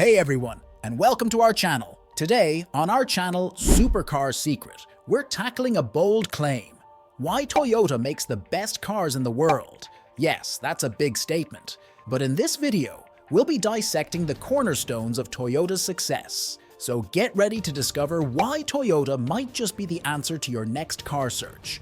Hey everyone, and welcome to our channel. Today, on our channel, Supercar Secret, we're tackling a bold claim. Why Toyota makes the best cars in the world. Yes, that's a big statement. But in this video, we'll be dissecting the cornerstones of Toyota's success. So get ready to discover why Toyota might just be the answer to your next car search.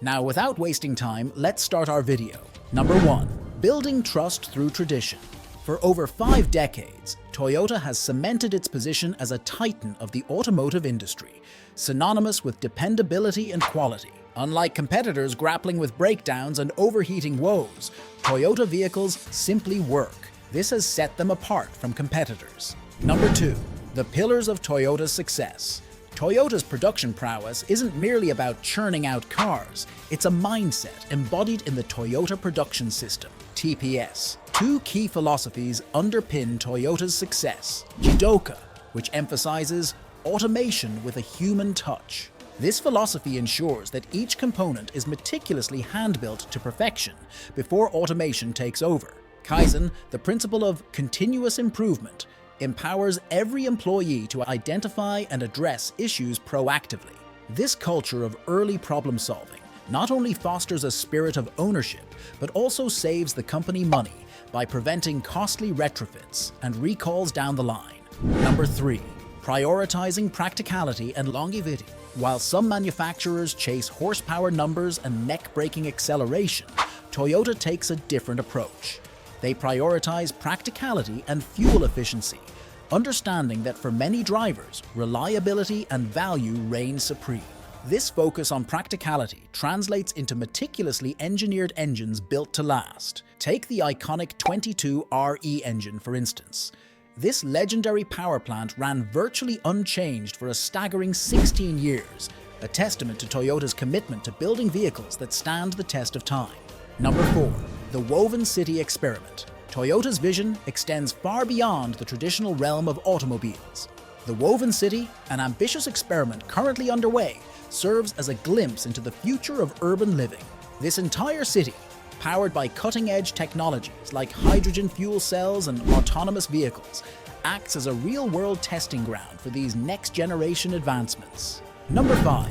Now, without wasting time, let's start our video. Number 1. Building trust through tradition. For over 5 decades, Toyota has cemented its position as a titan of the automotive industry, synonymous with dependability and quality. Unlike competitors grappling with breakdowns and overheating woes, Toyota vehicles simply work. This has set them apart from competitors. Number 2. The pillars of Toyota's success. Toyota's production prowess isn't merely about churning out cars, it's a mindset embodied in the Toyota Production System, TPS. 2 key philosophies underpin Toyota's success. Jidoka, which emphasizes automation with a human touch. This philosophy ensures that each component is meticulously hand-built to perfection before automation takes over. Kaizen, the principle of continuous improvement, empowers every employee to identify and address issues proactively. This culture of early problem-solving not only fosters a spirit of ownership, but also saves the company money by preventing costly retrofits and recalls down the line. Number 3. Prioritizing practicality and longevity. While some manufacturers chase horsepower numbers and neck-breaking acceleration, Toyota takes a different approach. They prioritize practicality and fuel efficiency, understanding that for many drivers, reliability and value reign supreme. This focus on practicality translates into meticulously engineered engines built to last. Take the iconic 22RE engine, for instance. This legendary power plant ran virtually unchanged for a staggering 16 years, a testament to Toyota's commitment to building vehicles that stand the test of time. Number 4. The Woven City Experiment. Toyota's vision extends far beyond the traditional realm of automobiles. The Woven City, an ambitious experiment currently underway, serves as a glimpse into the future of urban living. This entire city, powered by cutting-edge technologies like hydrogen fuel cells and autonomous vehicles, acts as a real-world testing ground for these next-generation advancements. Number 5.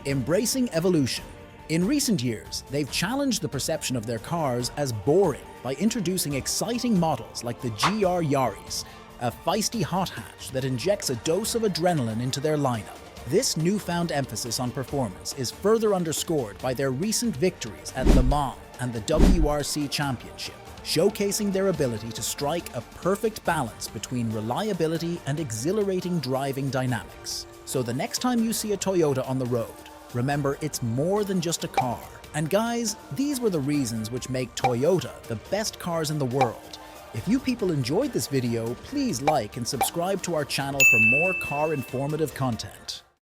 Embracing evolution. In recent years, they've challenged the perception of their cars as boring by introducing exciting models like the GR Yaris, a feisty hot hatch that injects a dose of adrenaline into their lineup. This newfound emphasis on performance is further underscored by their recent victories at Le Mans and the WRC Championship, showcasing their ability to strike a perfect balance between reliability and exhilarating driving dynamics. So the next time you see a Toyota on the road, remember it's more than just a car. And guys, these were the reasons which make Toyota the best cars in the world. If you people enjoyed this video, please like and subscribe to our channel for more car informative content.